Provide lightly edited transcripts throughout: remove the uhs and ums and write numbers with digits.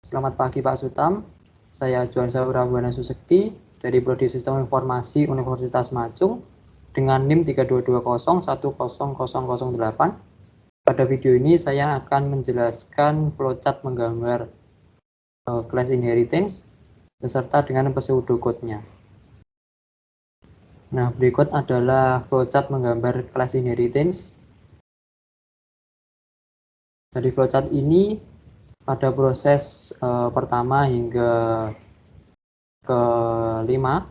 Selamat pagi Pak Sutam, saya Juan Saurabuana Susekti dari Prodi Sistem Informasi Universitas Macung dengan NIM 322010008. Pada video ini saya akan menjelaskan flowchart menggambar class inheritance beserta dengan pseudocode-nya. Nah, berikut adalah flowchart menggambar class inheritance. Dari flowchart ini pada proses pertama hingga kelima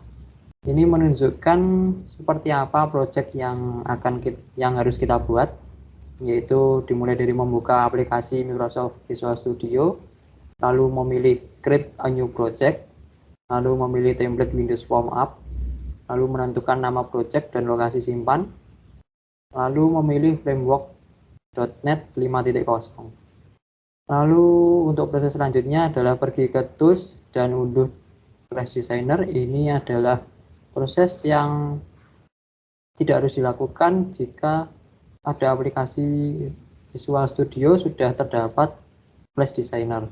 ini menunjukkan seperti apa project yang harus kita buat, yaitu dimulai dari membuka aplikasi Microsoft Visual Studio, lalu memilih create a new project, lalu memilih template Windows Form App, lalu menentukan nama project dan lokasi simpan, lalu memilih framework .NET 5.0. Lalu untuk proses selanjutnya adalah pergi ke tools dan unduh Flash Designer. Ini adalah proses yang tidak harus dilakukan jika pada aplikasi Visual Studio sudah terdapat Flash Designer.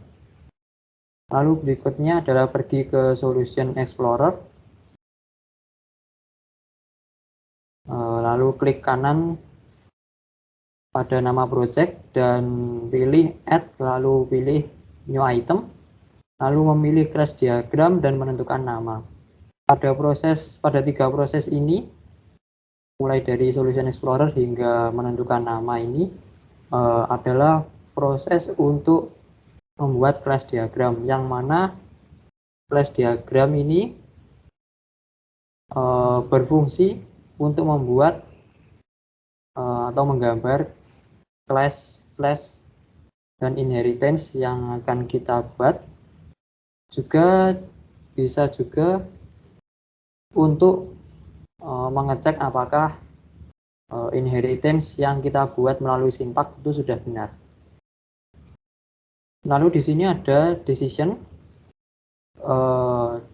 Lalu berikutnya adalah pergi ke Solution Explorer, lalu klik kanan pada nama project dan pilih Add, lalu pilih New Item, lalu memilih Class Diagram dan menentukan nama. Pada tiga proses ini, mulai dari Solution Explorer hingga menentukan nama ini, adalah proses untuk membuat class diagram, yang mana class diagram ini berfungsi untuk membuat atau menggambar class dan inheritance yang akan kita buat. Juga bisa juga untuk mengecek apakah inheritance yang kita buat melalui sintak itu sudah benar. Lalu di sini ada decision.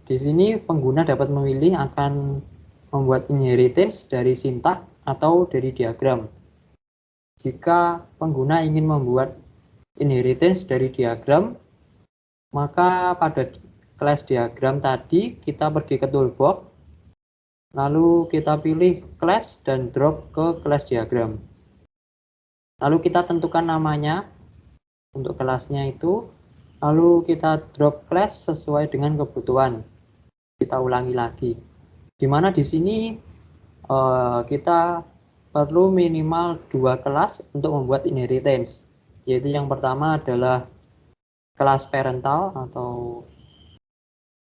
Di sini pengguna dapat memilih akan membuat inheritance dari sintak atau dari diagram. Jika pengguna ingin membuat inheritance dari diagram, maka pada class diagram tadi kita pergi ke toolbox, lalu kita pilih class dan drop ke class diagram. Lalu kita tentukan namanya untuk kelasnya itu, lalu kita drop class sesuai dengan kebutuhan. Kita ulangi lagi, dimana di sini kita perlu minimal 2 kelas untuk membuat inheritance, yaitu yang pertama adalah kelas parental atau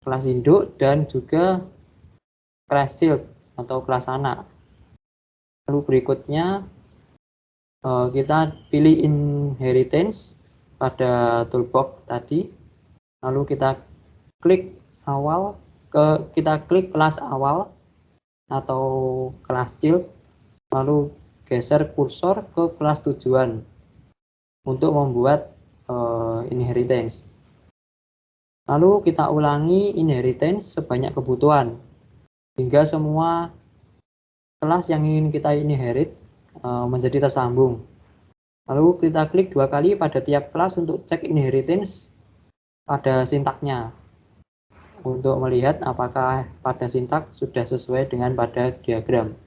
kelas induk dan juga kelas child atau kelas anak. Lalu berikutnya kita pilih inheritance pada toolbox tadi, lalu kita klik kelas awal atau kelas child, lalu geser kursor ke kelas tujuan untuk membuat inheritance. Lalu kita ulangi inheritance sebanyak kebutuhan hingga semua kelas yang ingin kita inherit menjadi tersambung. Lalu kita klik 2 kali pada tiap kelas untuk cek inheritance pada sintaknya, untuk melihat apakah pada sintak sudah sesuai dengan pada diagram.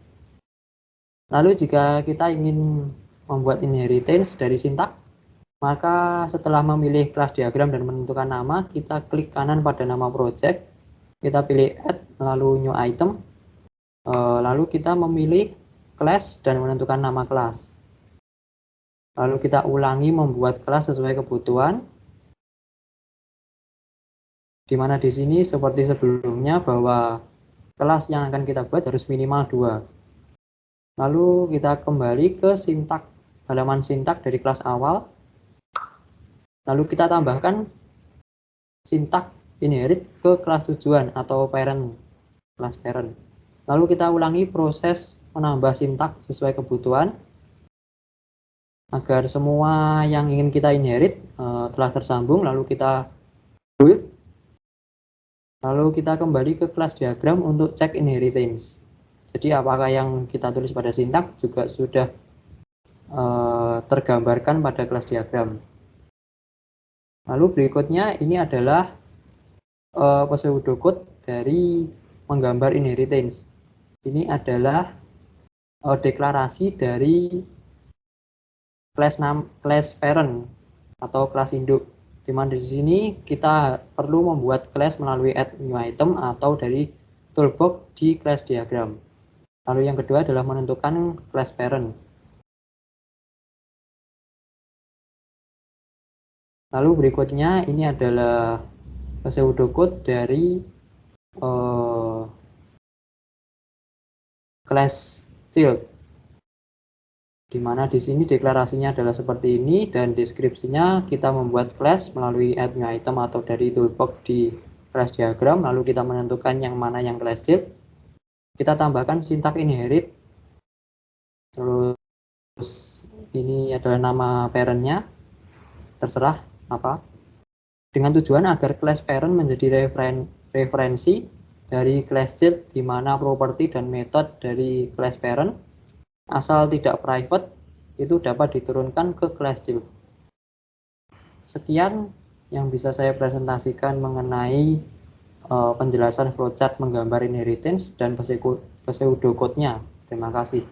Lalu jika kita ingin membuat inheritance dari sintak, maka setelah memilih kelas diagram dan menentukan nama, kita klik kanan pada nama project, kita pilih add, lalu new item, lalu kita memilih class dan menentukan nama kelas. Lalu kita ulangi membuat kelas sesuai kebutuhan, di mana di sini seperti sebelumnya bahwa kelas yang akan kita buat harus minimal 2. Lalu kita kembali ke halaman sintak dari kelas awal, lalu kita tambahkan sintak inherit ke kelas tujuan atau kelas parent. Lalu kita ulangi proses menambah sintak sesuai kebutuhan agar semua yang ingin kita inherit telah tersambung. Lalu kita build, lalu kita kembali ke kelas diagram untuk cek inheritance. Jadi apakah yang kita tulis pada sintak juga sudah tergambarkan pada kelas diagram. Lalu berikutnya ini adalah pseudocode dari menggambar inheritance. Ini adalah deklarasi dari class parent atau kelas induk. Di mana di sini kita perlu membuat class melalui add new item atau dari toolbox di class diagram. Lalu yang kedua adalah menentukan class parent. Lalu berikutnya ini adalah pseudocode dari class child, di mana di sini deklarasinya adalah seperti ini dan deskripsinya kita membuat class melalui add new item atau dari toolbox di class diagram, lalu kita menentukan yang mana yang class child, kita tambahkan sintak inherit, terus ini adalah nama parentnya, terserah apa, dengan tujuan agar class parent menjadi referensi dari class child, di mana properti dan metode dari class parent asal tidak private itu dapat diturunkan ke class child. Sekian yang bisa saya presentasikan mengenai penjelasan flowchart menggambar inheritance dan pseudocode-nya. Terima kasih.